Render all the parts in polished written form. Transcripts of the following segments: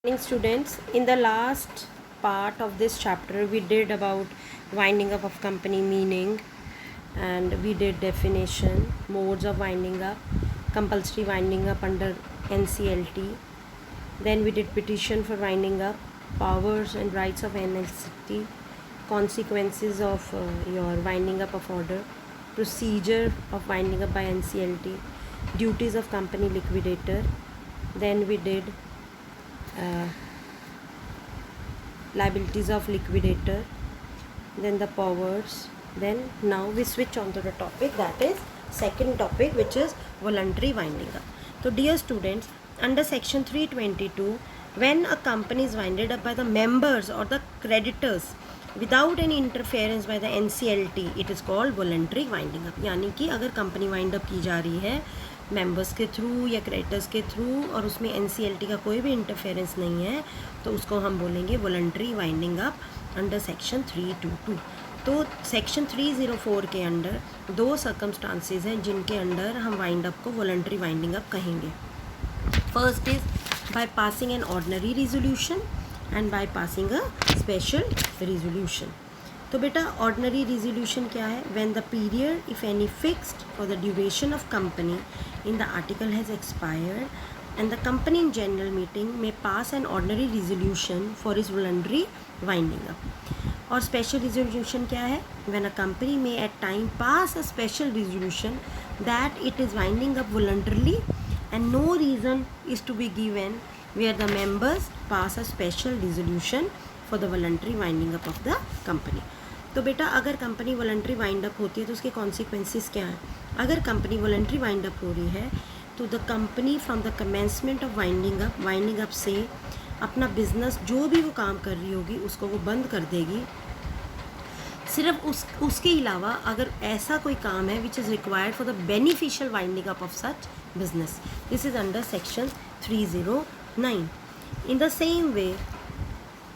Morning students, in the last part of this chapter we did about winding up of company meaning, and we did definition, modes of winding up, compulsory winding up under NCLT. Then we did petition for winding up, powers and rights of NCLT, consequences of your winding up of order, procedure of winding up by NCLT, duties of company liquidator. Then we did liabilities of liquidator, then the powers. Then now we switch on to the topic, that is second topic, which is voluntary winding up. So dear students, under section 322, when a company is winded up by the members or the creditors without any interference by the NCLT, it is called voluntary winding up. यानी कि अगर company wind up की जा रही है members के through या creditors के थ्रू और उसमें NCLT का कोई भी इंटरफेरेंस नहीं है, तो उसको हम बोलेंगे voluntary winding up under section 322. तो सेक्शन 304 के अंडर दो सर्कमस्टांसेस हैं जिनके अंडर हम वाइंड अप को वॉलंटरी वाइंडिंग अप कहेंगे. First is by passing an ordinary resolution and by passing a special resolution. तो बेटा ऑर्डिनरी रिजोल्यूशन क्या है? When the period if any fixed for the duration of company in the article has expired and the company in general meeting may pass an ordinary resolution for its voluntary winding up. और special resolution क्या है? When a company may at time pass a special resolution that it is winding up voluntarily and no reason is to be given where the members pass a special resolution for the voluntary winding up of the company. तो बेटा अगर company voluntary wind up होती है तो उसके consequences क्या हैं? अगर कंपनी वॉलंटरी वाइंड अप हो रही है तो the company from the commencement of winding up से अपना बिजनेस जो भी वो काम कर रही होगी उसको वो बंद कर देगी. सिर्फ उसके अलावा अगर ऐसा कोई काम है which is required for the beneficial winding up of such business, this is under section 309. In the same way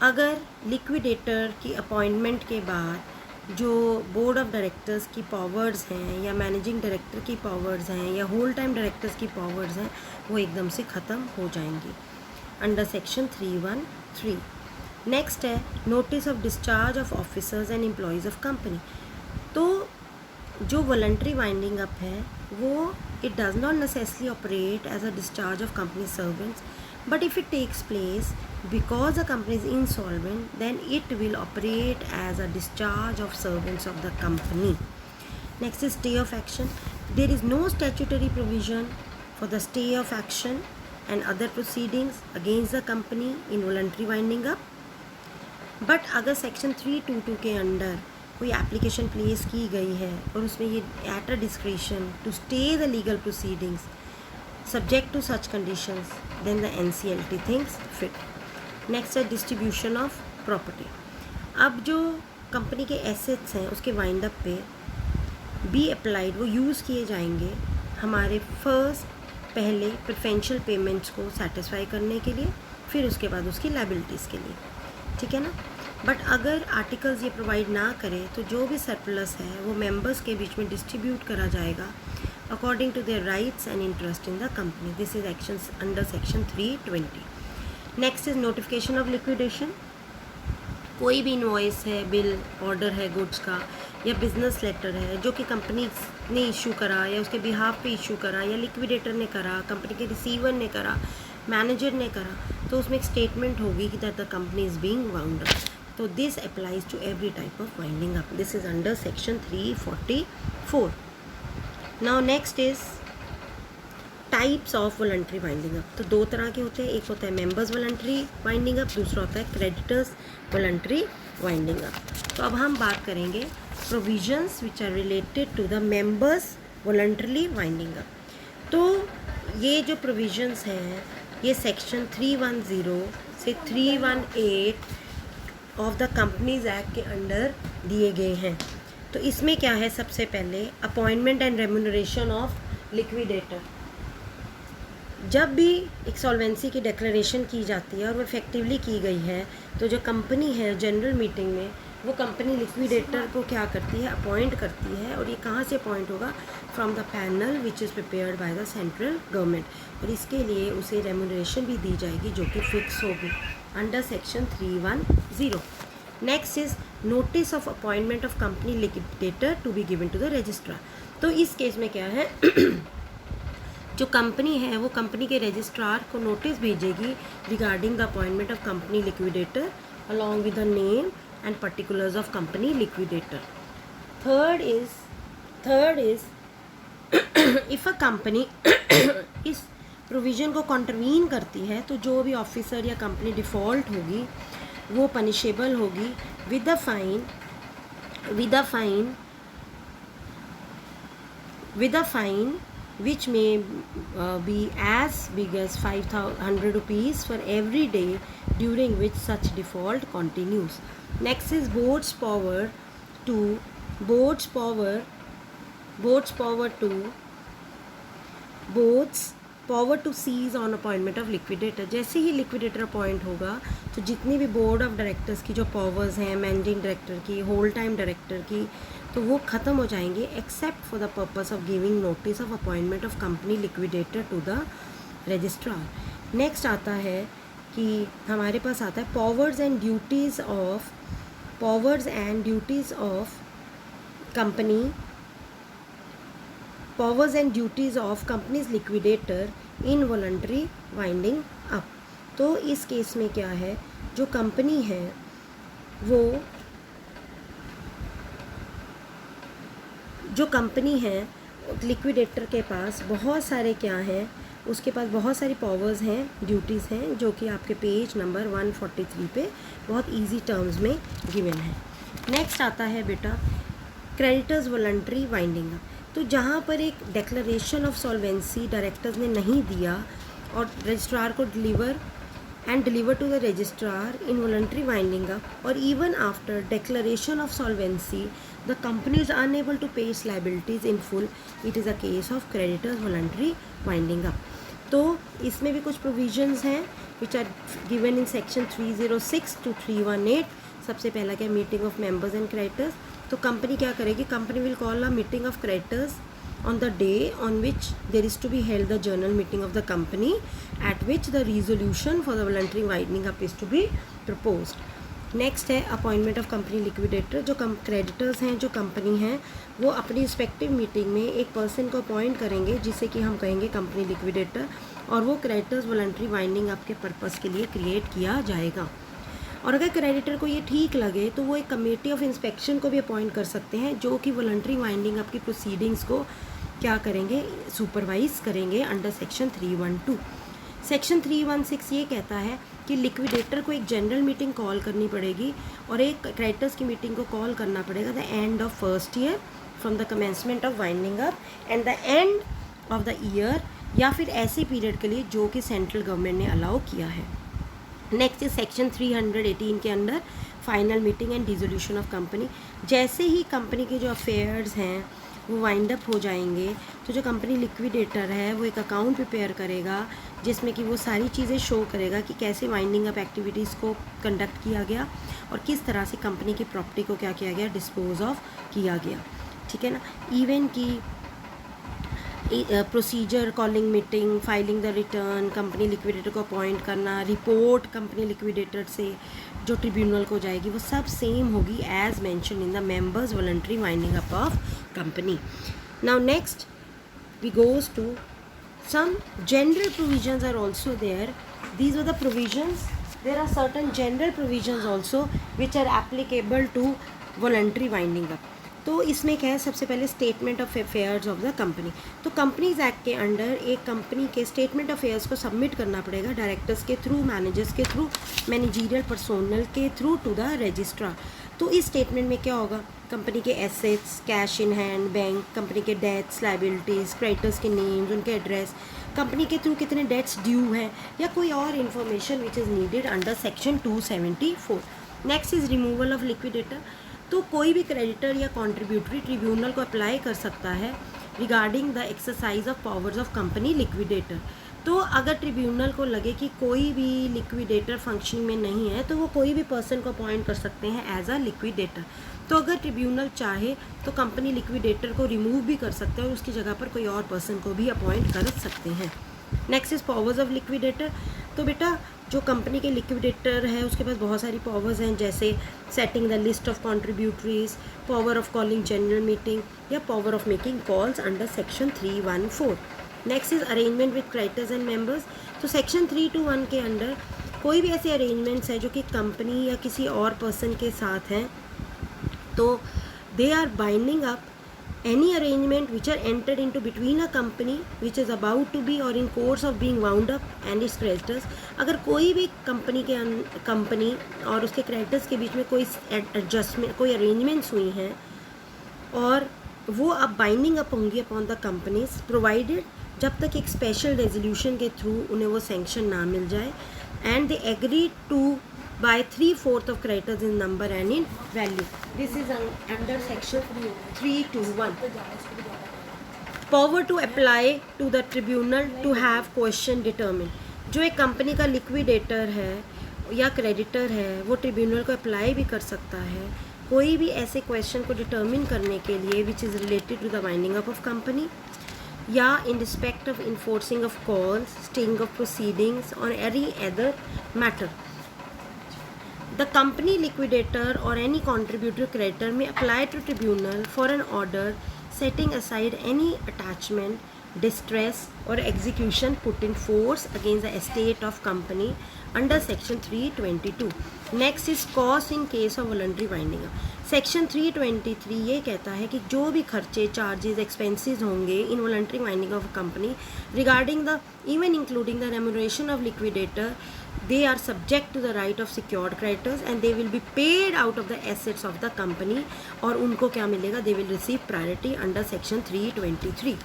अगर लिक्विडेटर की अपॉइंटमेंट के बाद जो बोर्ड ऑफ डायरेक्टर्स की पावर्स हैं या मैनेजिंग डायरेक्टर की पावर्स हैं या होल टाइम डायरेक्टर्स की पावर्स हैं वो एकदम से ख़त्म हो जाएंगी अंडर सेक्शन 313. नेक्स्ट है notice of discharge of officers and employees of company. तो जो वॉलंटरी वाइंडिंग अप है वो it does not necessarily operate as a discharge of company servants, but if it takes place because the company is insolvent, then it will operate as a discharge of servants of the company. Next is stay of action. There is no statutory provision for the stay of action and other proceedings against the company in voluntary winding up. But अगर section 322 के under कोई application place की गई है और उसमें ये at a discretion to stay the legal proceedings subject to such conditions, then the NCLT thinks fit. Next है distribution of property. अब जो कंपनी के एसेट्स हैं उसके वाइंड अप पे बी अप्लाइड वो यूज़ किए जाएंगे हमारे पहले प्रेफरेंशियल पेमेंट्स को सेटिस्फाई करने के लिए, फिर उसके बाद उसकी लाइबिलिटीज़ के लिए. ठीक है ना? बट अगर आर्टिकल्स ये प्रोवाइड ना करें तो जो भी सरप्लस है वो मेंबर्स के बीच में डिस्ट्रीब्यूट करा जाएगा according to their rights and interest in the company. This is actions under section 320. Next is notification of liquidation. कोई भी इनवॉइस है, बिल, ऑर्डर है गुड्स का या बिजनेस लेटर है जो कि कंपनी ने इशू करा या उसके बिहाफ पे इशू करा या लिक्विडेटर ने करा, कंपनी के रिसीवर ने करा, मैनेजर ने करा, तो उसमें एक स्टेटमेंट होगी कि that the company is being wound up. तो this applies to every type of winding up. This is under section 344. Now next is types of voluntary winding up. तो दो तरह के होते हैं, एक होता है मेंबर्स वॉलंटरी वाइंडिंग अप, दूसरा होता है क्रेडिटर्स वॉलंटरी वाइंडिंग अप. तो अब हम बात करेंगे provisions which are related to the members voluntary winding up. तो ये जो प्रोविजंस हैं ये सेक्शन 310 से 318 ऑफ द कंपनीज एक्ट के अंडर दिए गए हैं. तो इसमें क्या है? सबसे पहले appointment and remuneration of liquidator. जब भी एक सॉल्वेंसी की डिक्लेरेशन की जाती है और वो इफेक्टिवली की गई है तो जो कंपनी है जनरल मीटिंग में वो कंपनी लिक्विडेटर को क्या करती है, अपॉइंट करती है। और ये कहाँ से अपॉइंट होगा, from the panel which is prepared by the central government, और इसके लिए उसे रेम्यूनरेशन भी दी जाएगी जो कि फिक्स होगी under section 310। Next is notice of appointment of company liquidator to be given to the registrar. तो इस केस में क्या है जो कंपनी है वो कंपनी के रजिस्ट्रार को नोटिस भेजेगी regarding the appointment of company liquidator along with the name and particulars of company liquidator. Third is if a company इस प्रोविज़न को कॉन्ट्रवीन करती है तो जो भी ऑफिसर या कंपनी डिफ़ॉल्ट होगी वो पनिशेबल होगी with a fine which may be as big as 500 rupees for every day during which such default continues. Next is board's power to seize on appointment of liquidator। जैसे ही liquidator appoint होगा तो जितनी भी board of directors की जो powers हैं, managing director की, whole time director की, तो वो ख़त्म हो जाएंगे except for the purpose of giving notice of appointment of company liquidator to the registrar. Next आता है कि हमारे पास आता है powers and duties of companies liquidator in voluntary winding up. तो इस केस में क्या है, जो कंपनी है लिक्विडेटर के पास बहुत सारे क्या हैं, उसके पास बहुत सारी पावर्स हैं, ड्यूटीज़ हैं, जो कि आपके पेज नंबर 143 पे बहुत इजी टर्म्स में गिवन है। नेक्स्ट आता है बेटा क्रेडिटर्स वॉलंटरी वाइंडिंग अप। तो जहाँ पर एक डेक्लरेशन ऑफ सॉल्वेंसी डायरेक्टर्स ने नहीं दिया और रजिस्ट्रार को deliver to the registrar in voluntary winding up, और even after declaration of solvency the company is unable to pay its liabilities in full, it is a case of creditors voluntary winding up। तो इसमें भी कुछ provisions हैं which are given in section 306 to 318। सबसे पहला क्या, meeting of members and creditors. तो company क्या करेगी, company will call a meeting of creditors on the day on which there is to be held the journal meeting of the company at which the resolution for the voluntary winding up is to be proposed। Next है appointment of company liquidator. जो creditors हैं, जो company हैं, वो अपनी respective meeting में एक person को अपॉइंट करेंगे जिसे कि हम कहेंगे कंपनी लिक्विडेटर, और वो क्रेडिटर्स वॉलंटरी वाइंडिंग अप के पर्पज़ के लिए क्रिएट किया जाएगा। और अगर क्रेडिटर को ये ठीक लगे तो वो एक कमेटी ऑफ इंस्पेक्शन को भी अपॉइंट कर सकते हैं जो कि वॉलंटरी वाइंडिंग अप की प्रोसीडिंग्स को क्या करेंगे, सुपरवाइज करेंगे अंडर सेक्शन 312। सेक्शन 316 ये कहता है कि लिक्विडेटर को एक जनरल मीटिंग कॉल करनी पड़ेगी और एक क्रेडिटर्स की मीटिंग को कॉल करना पड़ेगा the end of first year from the commencement of winding up and the end of the year, या फिर ऐसे पीरियड के लिए जो कि सेंट्रल गवर्नमेंट ने अलाउ किया है। नेक्स्ट इज सेक्शन 318 के under final meeting and dissolution of company. जैसे ही कंपनी के जो अफेयर्स हैं वो वाइंड अप हो जाएंगे तो जो कंपनी लिक्विडेटर है वो एक अकाउंट प्रिपेयर करेगा जिसमें कि वो सारी चीज़ें शो करेगा कि कैसे वाइंडिंग अप एक्टिविटीज़ को कंडक्ट किया गया और किस तरह से कंपनी की प्रॉपर्टी को क्या किया गया, डिस्पोज ऑफ किया गया। ठीक है ना। इवन की procedure, calling meeting, filing the return, company liquidator को अपॉइंट करना, रिपोर्ट कंपनी लिक्विडेटर से जो ट्रिब्यूनल को जाएगी, वो सब सेम होगी as mention in the members voluntary winding up of company. Now next we goes to some general provisions are also there. These are the provisions. There are certain general provisions also which are applicable to voluntary winding up. तो इसमें क्या है, सबसे पहले statement of affairs of the company. तो companies act के under एक company के स्टेटमेंट ऑफ अफेयर्स को सबमिट करना पड़ेगा डायरेक्टर्स के थ्रू, मैनेजर्स के थ्रू, मैनेजरियल पर्सोनल के थ्रू टू द रजिस्ट्रार। तो इस स्टेटमेंट में क्या होगा, कंपनी के assets, cash in hand, bank, company के डेट्स, लाइबिलिटीज़, क्रेडिटर्स के नेम्स, उनके एड्रेस, कंपनी के थ्रू कितने डेट्स ड्यू हैं, या कोई और information which is needed under section 274। Next is removal of liquidator. तो कोई भी क्रेडिटर या कॉन्ट्रीब्यूटरी ट्रिब्यूनल को अप्लाई कर सकता है regarding the exercise of powers of company liquidator. तो अगर ट्रिब्यूनल को लगे कि कोई भी लिक्विडेटर फंक्शनिंग में नहीं है तो वो कोई भी पर्सन को अपॉइंट कर सकते हैं एज अ लिक्विडेटर। तो अगर ट्रिब्यूनल चाहे तो कंपनी लिक्विडेटर को रिमूव भी कर सकते हैं और उसकी जगह पर कोई और पर्सन को भी अपॉइंट कर सकते हैं। Next is powers of liquidator. तो बेटा जो कंपनी के लिक्विडेटर है उसके पास बहुत सारी पावर्स हैं, जैसे setting the list of contributories, power of calling general meeting या power of making calls under section 314। Next is arrangement with creditors and members. तो सेक्शन 321 के अंडर कोई भी ऐसे अरेंजमेंट्स है जो कि कंपनी या किसी और पर्सन के साथ हैं, तो they are binding up any arrangement which are entered into between a company which is about to be or in course of being wound up and its creditors। अगर कोई भी कंपनी और उसके क्रेडिटर्स के बीच में कोई एडजस्टमेंट, कोई arrangements हुई हैं और वो अब बाइंडिंग अप होंगी अपॉन द कंपनीज, प्रोवाइडेड जब तक एक स्पेशल रेजोल्यूशन के थ्रू उन्हें वो सैंक्शन ना मिल जाए, and they agree to by 3/4 of creditors in number and in value. This is under section 321. Power to apply to the tribunal to have question determined. जो एक कंपनी का liquidator है या क्रेडिटर है वो ट्रिब्यूनल को अप्लाई भी कर सकता है कोई भी ऐसे क्वेश्चन को डिटर्मिन करने के लिए which is related to the winding up of company या in respect of enforcing of calls, staying of proceedings or any other matter. The company liquidator or any contributor creditor may apply to tribunal for an order setting aside any attachment, distress or execution put in force against the estate of company under section 322. Next is cost in case of voluntary winding up. Section 323 ये कहता है कि जो भी खर्चे, charges, expenses होंगे in voluntary winding of company regarding the even including the remuneration of liquidator, they are subject to the right of secured creditors and they will be paid out of the assets of the company और उनको क्या मिलेगा, they will receive priority under section 323.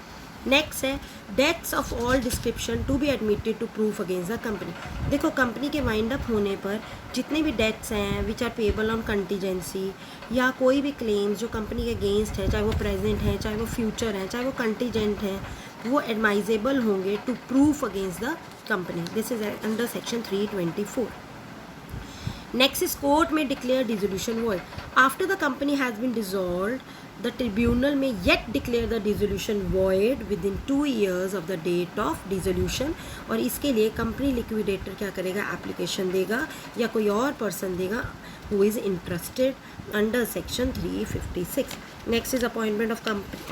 Next है debts of all description to be admitted to proof against the company. देखो company के wind up होने पर जितने भी डेट्स हैं which are payable on contingency या कोई भी क्लेम्स जो कंपनी के अगेंस्ट है, चाहे वो प्रेजेंट हैं, चाहे वो फ्यूचर हैं, चाहे वो कंटीजेंट हैं, वो एडमाइजेबल होंगे to proof against the company. This is under section 324. Next is court may declare dissolution void. After the company has been dissolved, the tribunal may yet declare the dissolution void within 2 years of the date of dissolution. और इसके लिए company liquidator क्या करेगा, application देगा या कोई और person देगा who is interested under section 356. Next is appointment of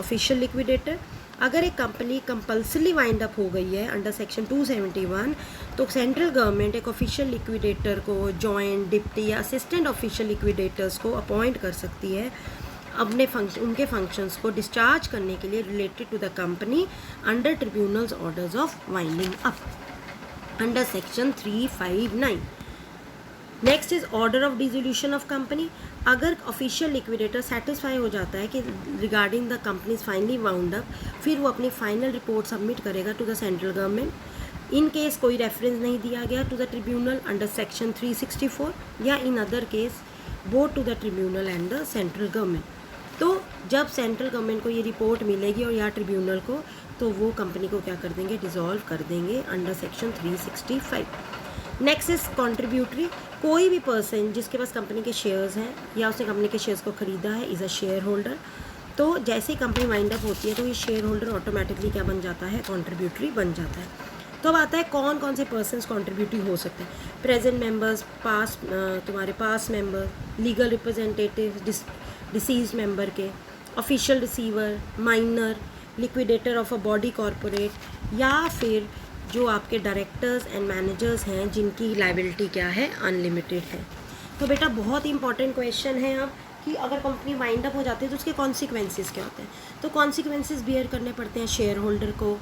official liquidator. अगर एक कंपनी कंपल्सरी वाइंड अप हो गई है अंडर सेक्शन 271 तो सेंट्रल गवर्नमेंट एक ऑफिशियल लिक्विडेटर को, जॉइंट, डिप्टी या असिस्टेंट ऑफिशियल लिक्विडेटर्स को अपॉइंट कर सकती है अपने उनके फंक्शंस को डिस्चार्ज करने के लिए related to the company under tribunals orders of winding up under section 359. Next is order of dissolution of company. अगर ऑफिशियल लिक्विडेटर सेटिस्फाई हो जाता है कि regarding the company is finally wound up, फिर वो अपनी फाइनल रिपोर्ट सबमिट करेगा to the central government. In case कोई रेफरेंस नहीं दिया गया to the tribunal under section 364 या in other case both to the tribunal and the central government. तो जब सेंट्रल गवर्नमेंट को ये रिपोर्ट मिलेगी और या ट्रिब्यूनल को, तो वो कंपनी को क्या कर देंगे, डिसॉल्व कर देंगे under section 365. Next is contributory. कोई भी पर्सन जिसके पास कंपनी के शेयर्स हैं या उसने कंपनी के शेयर्स को ख़रीदा है इज़ अ शेयर होल्डर. तो जैसे ही कंपनी वाइंड अप होती है तो ये शेयर होल्डर ऑटोमेटिकली क्या बन जाता है, कॉन्ट्रीब्यूटरी बन जाता है. तो अब आता है कौन कौन से पर्सनस कॉन्ट्रीब्यूटरी हो सकते हैं. प्रेजेंट मेंबर्स, पास तुम्हारे पास member, legal representative deceased member के, official receiver, minor, liquidator of a body corporate या फिर जो आपके डायरेक्टर्स एंड मैनेजर्स हैं जिनकी लाइबिलिटी क्या है, अनलिमिटेड है. तो बेटा बहुत ही इंपॉर्टेंट क्वेश्चन है अब कि अगर कंपनी वाइंड अप हो जाती है तो उसके कॉन्सिक्वेंसेस क्या होते हैं. तो कॉन्सिक्वेंसेस बियर करने पड़ते हैं शेयर होल्डर को,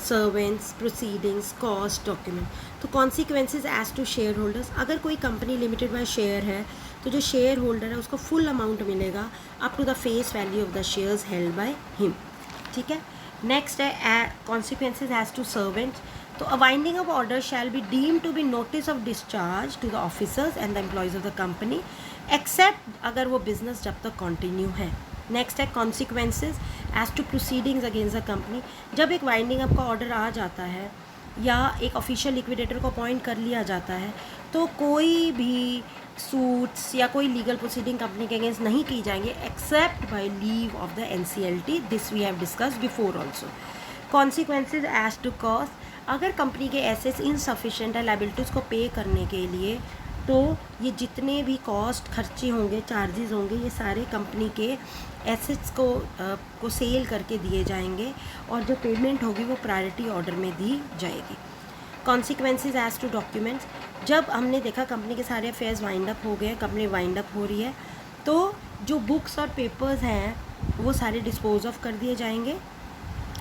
सर्वेंट्स, प्रोसीडिंग्स, कॉस्ट, डॉक्यूमेंट. तो consequences as to shareholders. अगर कोई कंपनी लिमिटेड बाय शेयर है तो जो शेयर होल्डर है उसको फुल अमाउंट मिलेगा up to the face value of the shares held by him. ठीक है. नेक्स्ट है कॉन्सिक्वेंसेज एज टू सर्वेंट्स. तो a winding up order shall be deemed to be notice of discharge to the officers and the employees of the company except अगर वो business जब तक continue है. Next है consequences as to proceedings against the company. जब एक winding up का order आ जाता है या एक ऑफिशियल लिक्विडेटर को अपॉइंट कर लिया जाता है, तो कोई भी सूट्स या कोई लीगल प्रोसीडिंग कंपनी के अगेंस्ट नहीं की जाएंगे except by leave of the NCLT. This we have discussed before also. Consequences as to cost, अगर कंपनी के एसेट्स इनसफिशिएंट है लाइबिलिटीज़ को पे करने के लिए, तो ये जितने भी कॉस्ट खर्चे होंगे, चार्जेस होंगे, ये सारे कंपनी के एसेट्स को सेल करके दिए जाएंगे और जो पेमेंट होगी वो प्रायोरिटी ऑर्डर में दी जाएगी. कॉन्सिक्वेंसेज एज टू डॉक्यूमेंट्स, जब हमने देखा कंपनी के सारे अफेयर्स वाइंड अप हो गए, कंपनी वाइंड अप हो रही है, तो जो बुक्स और पेपर्स हैं वो सारे डिस्पोज ऑफ कर दिए जाएंगे.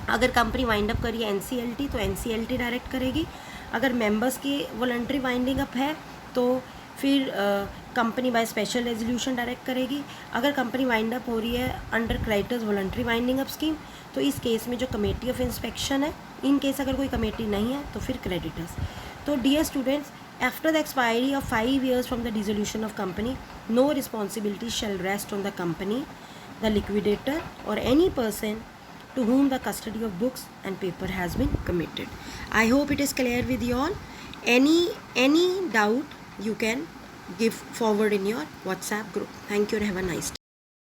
अगर कंपनी वाइंड अप करी है NCLT तो NCLT डायरेक्ट करेगी. अगर मेंबर्स की वॉलंटरी वाइंडिंग अप है तो फिर company by special resolution direct करेगी. अगर कंपनी वाइंड अप हो रही है under creditors voluntary winding up scheme, तो इस केस में जो कमेटी ऑफ इंस्पेक्शन है, इन केस अगर कोई कमेटी नहीं है तो फिर क्रेडिटर्स. तो dear students, after the expiry of 5 years from the dissolution of company, no responsibility shall rest on the company, the liquidator और any person to whom the custody of books and paper has been committed. I hope it is clear with you all. Any doubt you can give forward in your WhatsApp group. Thank you and have a nice day.